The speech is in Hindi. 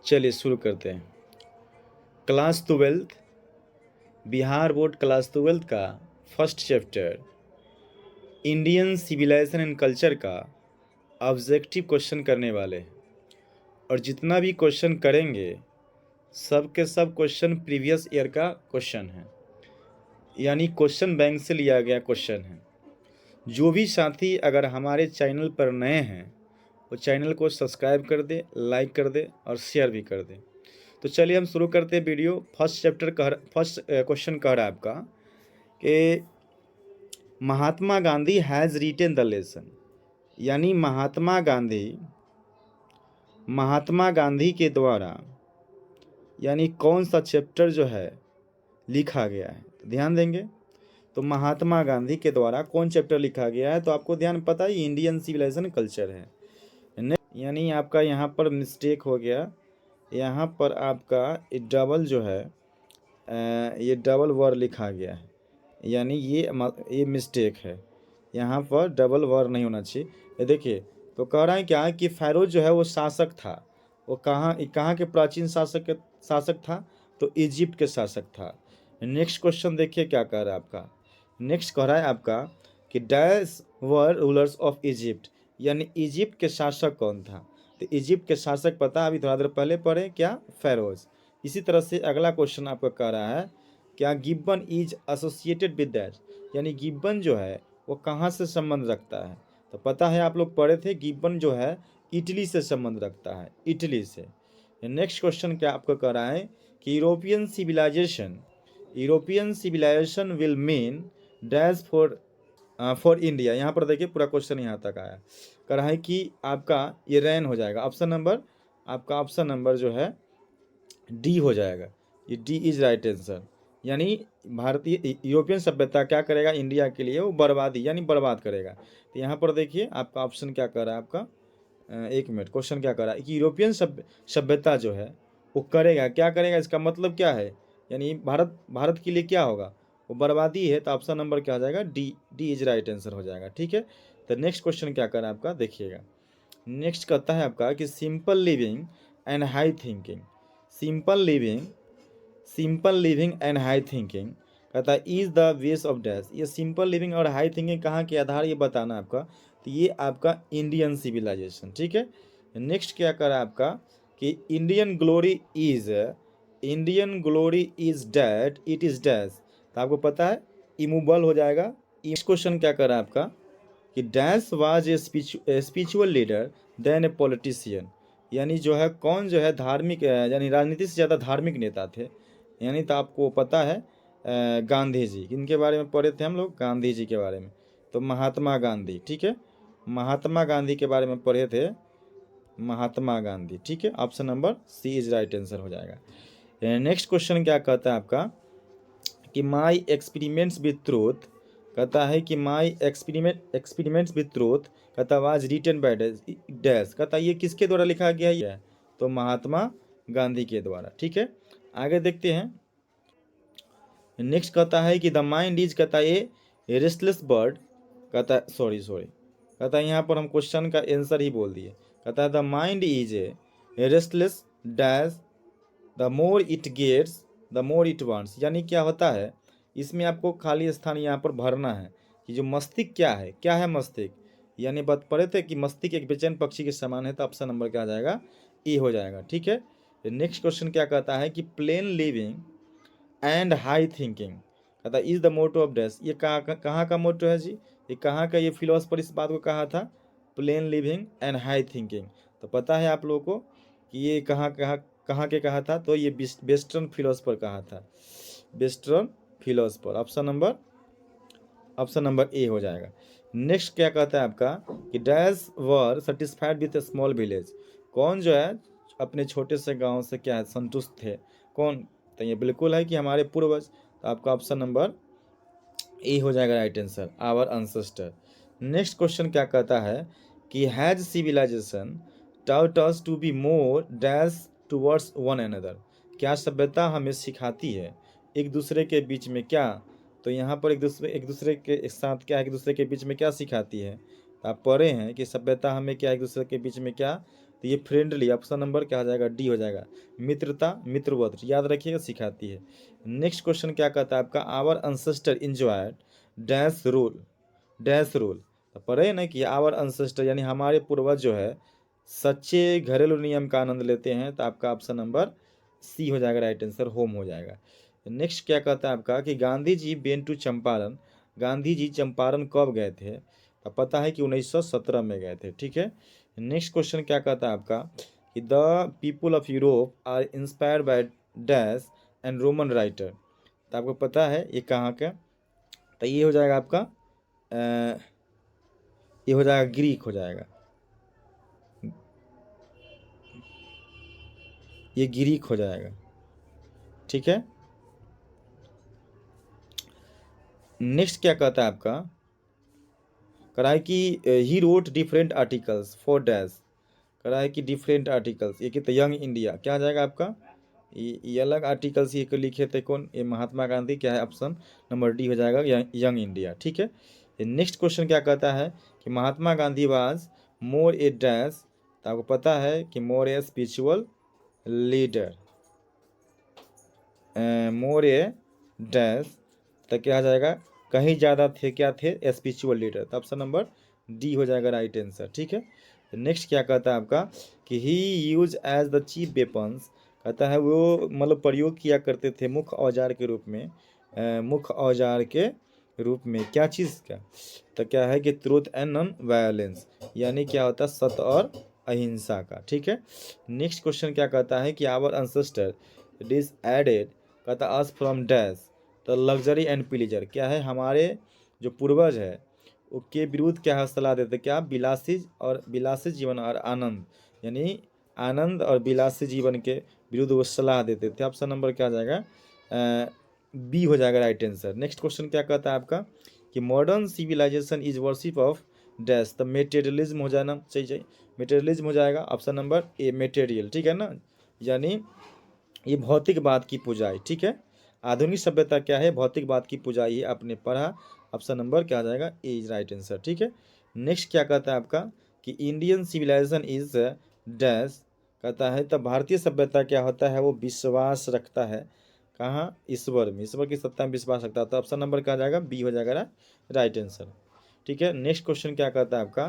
चलिए शुरू करते हैं। क्लास 12 बिहार बोर्ड क्लास 12 का first chapter Indian civilisation and culture का ऑब्जेक्टिव क्वेश्चन करने वाले हैं और जितना भी क्वेश्चन करेंगे सब के सब क्वेश्चन प्रीवियस ईयर का क्वेश्चन है, यानी क्वेश्चन बैंक से लिया गया क्वेश्चन है। जो भी साथी अगर हमारे चैनल पर नए हैं वो चैनल को सब्सक्राइब कर दे, लाइक कर दे और शेयर भी कर दे। तो चलिए हम शुरू करते हैं वीडियो। फर्स्ट क्वेश्चन कह रहा है आपका कि Mahatma Gandhi has written the lesson, यानी महात्मा गांधी के द्वारा यानी कौन सा चैप्टर जो है लिखा गया है, तो ध्यान देंगे। तो महात्मा गांधी के द्वारा कौन चैप्टर लिखा गया है, तो आपको ध्यान पता है इंडियन सिविलाइजेशन कल्चर है। यानी आपका यहाँ पर मिस्टेक हो गया, यहाँ पर आपका डबल जो है ये डबल वर लिखा गया है, यानी ये मिस्टेक है। यहाँ पर डबल वर नहीं होना चाहिए। ये देखिए, तो कह रहा है क्या कि फ़ायरोज जो है वो शासक था। वो कहाँ के प्राचीन शासक था, तो इजिप्ट के शासक था। नेक्स्ट क्वेश्चन देखिए क्या कह रहा है आपका। नेक्स्ट कह रहा है आपका कि dash were rulers of Egypt, यानी इजिप्ट के शासक कौन था। तो इजिप्ट के शासक पता, अभी थोड़ा देर पहले पढ़े क्या, फ़ायरोज। इसी तरह से अगला क्वेश्चन आपका कह रहा है क्या Gibbon is associated with that, यानी गिब्बन जो है वो कहाँ से संबंध रखता है। तो पता है आप लोग पढ़े थे, गिब्बन जो है इटली से संबंध रखता है, इटली से। नेक्स्ट क्वेश्चन क्या आपको कह रहा है कि European civilisation will mean dash for India. यहाँ पर देखिए पूरा क्वेश्चन यहाँ तक आया। कह रहा है कि आपका ये रैन हो जाएगा, ऑप्शन नंबर जो है डी हो जाएगा। ये डी इज राइट आंसर, यानी भारतीय यूरोपियन सभ्यता क्या करेगा इंडिया के लिए, वो बर्बादी यानी बर्बाद करेगा। तो यहाँ पर देखिए आपका ऑप्शन क्या कर रहा है आपका, एक मिनट, क्वेश्चन क्या कर रहा है कि यूरोपियन सभ्यता जो है वो करेगा, क्या करेगा, इसका मतलब क्या है, यानी भारत के लिए क्या होगा, वो बर्बादी है। तो ऑप्शन नंबर क्या हो जाएगा, डी इज राइट आंसर हो जाएगा। ठीक है, तो नेक्स्ट क्वेश्चन क्या कर रहा है आपका, देखिएगा। नेक्स्ट कहता है आपका कि simple living and high thinking, simple living and high thinking कहता है is the base of dash. ये सिंपल लिविंग और हाई थिंकिंग कहाँ के आधार, ये बताना आपका। तो ये आपका इंडियन सिविलाइजेशन। ठीक है, नेक्स्ट क्या करा आपका कि Indian glory is that it is dash. तो आपको पता है इमूबल हो जाएगा। नेक्स्ट क्वेश्चन क्या करा आपका कि dash was a spiritual leader than a politician, यानी जो है कौन जो है धार्मिक यानी राजनीति से ज़्यादा धार्मिक नेता थे। यानी तो आपको पता है गांधी जी, इनके बारे में पढ़े थे हम लोग, गांधी जी के बारे में। तो महात्मा गांधी, ठीक है, महात्मा गांधी के बारे में पढ़े थे, महात्मा गांधी। ठीक है, option number C is right answer हो जाएगा। नेक्स्ट क्वेश्चन क्या कहता है आपका कि माई एक्सपेरिमेंट्स विथ ट्रूथ, कहता है कि माई एक्सपेरिमेंट्स विथ ट्रूथ कहता वाज रिटन बाय डैश, कहता ये किसके द्वारा लिखा गया है, तो महात्मा गांधी के द्वारा। ठीक है, आगे देखते हैं। नेक्स्ट कहता है कि द माइंड इज, कहता है ये रेस्टलेस बर्ड, कहता है सॉरी कहता है यहाँ पर हम क्वेश्चन का आंसर ही बोल दिए। कहता है the mind is a restless dash the more it gets the more it wants, यानी क्या होता है, इसमें आपको खाली स्थान यहाँ पर भरना है कि जो मस्तिष्क क्या है मस्तिष्क, यानी बात पढ़े थे कि मस्तिष्क एक बेचैन पक्षी के समान है। तो ऑप्शन नंबर क्या आ जाएगा, ए हो जाएगा। ठीक है, नेक्स्ट क्वेश्चन क्या कहता है कि plain living and high thinking, कहता is the motto of dash. ये कहाँ का मोटो है जी, ये कहाँ का, ये फिलोसफर इस बात को कहा था, plane living and high thinking. तो पता है आप लोगों को कि ये कहाँ के कहा था, तो ये वेस्टर्न फिलोसफर कहा था, western philosopher. Option number A हो जाएगा। नेक्स्ट क्या कहता है आपका कि dash were satisfied with A small village, कौन जो है अपने छोटे से गांव से क्या है संतुष्ट थे, कौन, तो ये बिल्कुल है कि हमारे पूर्वज। तो आपका ऑप्शन नंबर ए हो जाएगा right answer, our ancestor. Next question क्या कहता है कि has civilization taught us to be more dash towards one another, क्या सभ्यता हमें सिखाती है एक दूसरे के बीच में क्या। तो यहाँ पर एक दूसरे के साथ क्या, एक दूसरे के बीच में क्या सिखाती है। तो आप पढ़े हैं कि सभ्यता हमें क्या एक दूसरे के बीच में क्या, तो तो ये फ्रेंडली, ऑप्शन नंबर क्या हो जाएगा, डी हो जाएगा। मित्रता, मित्रवत, याद रखिएगा, सिखाती है। नेक्स्ट क्वेश्चन क्या कहता है आपका, our ancestor enjoyed dash rule, dash rule. तो पढ़े ना कि आवर अनसेस्टर यानी हमारे पूर्वज जो है सच्चे घरेलू नियम का आनंद लेते हैं, तो आपका ऑप्शन नंबर सी हो जाएगा, राइट आंसर होम हो जाएगा। नेक्स्ट क्या कहता है आपका कि गांधी जी बेन टू चंपारण, गांधी जी चंपारण कब गए थे, तो पता है कि 1917 में गए थे, ठीक है। नेक्स्ट क्वेश्चन क्या कहता है आपका कि the people of Europe are inspired by dash and Roman writer, तो आपको पता है ये कहाँ का, तो ये हो जाएगा आपका ये हो जाएगा ग्रीक हो जाएगा, ये ग्रीक हो जाएगा, ठीक है। नेक्स्ट क्या कहता है आपका, करा है कि he wrote different articles for dash, करा है कि डिफरेंट आर्टिकल्स, ये कहते यंग इंडिया, क्या आ जाएगा आपका, ये अलग आर्टिकल्स ये लिखे थे कौन, ये महात्मा गांधी, क्या है ऑप्शन नंबर डी हो जाएगा, यंग इंडिया, ठीक है। नेक्स्ट क्वेश्चन क्या कहता है कि Mahatma Gandhi was more a dash, तो आपको पता है कि more a spiritual leader, more a dash, तो क्या आ जाएगा, कहीं ज़्यादा थे, क्या थे, स्पिरिचुअल लीडर, तो ऑप्शन नंबर डी हो जाएगा राइट आंसर, ठीक है। नेक्स्ट क्या कहता है आपका कि he use as the chief weapons, कहता है वो मतलब प्रयोग किया करते थे मुख्य औजार के रूप में, मुख्य औजार के रूप में क्या चीज़ का, तो क्या है कि ट्रूथ एंड नॉन वायलेंस, यानी क्या होता है सत्य और अहिंसा का, ठीक है। नेक्स्ट क्वेश्चन क्या कहता है कि आवर अनसेस्टर डिस एडेड, कहता अस फ्रॉम डैश, तो लग्जरी एंड प्लीजर, क्या है हमारे जो पूर्वज है उसके विरुद्ध क्या है सलाह देते, क्या विलासी जीवन और आनंद, यानी आनंद और विलासी जीवन के विरुद्ध वो सलाह देते थे, ऑप्शन नंबर क्या आ जाएगा, बी हो जाएगा राइट आंसर। नेक्स्ट क्वेश्चन क्या कहता है आपका कि modern civilisation is worship of dash, तो मेटेरियलिज्म हो जाना चाहिए, मेटेरियलिज्म हो जाएगा, ऑप्शन नंबर ए मेटेरियल, ठीक है ना, यानी ये भौतिकवाद की पूजा है, ठीक है। आधुनिक सभ्यता क्या है, भौतिकवाद की पूजा, ये आपने पढ़ा, ऑप्शन नंबर क्या आ जाएगा, ए इज राइट आंसर, ठीक है। नेक्स्ट क्या कहता है आपका कि इंडियन सिविलाइजेशन इज डैश, कहता है तो भारतीय सभ्यता क्या होता है, वो विश्वास रखता है कहाँ, ईश्वर में, ईश्वर की सत्ता में विश्वास रखता है, तो ऑप्शन नंबर क्या आ जाएगा, बी हो जाएगा राइट आंसर, ठीक है। नेक्स्ट क्वेश्चन क्या कहता है आपका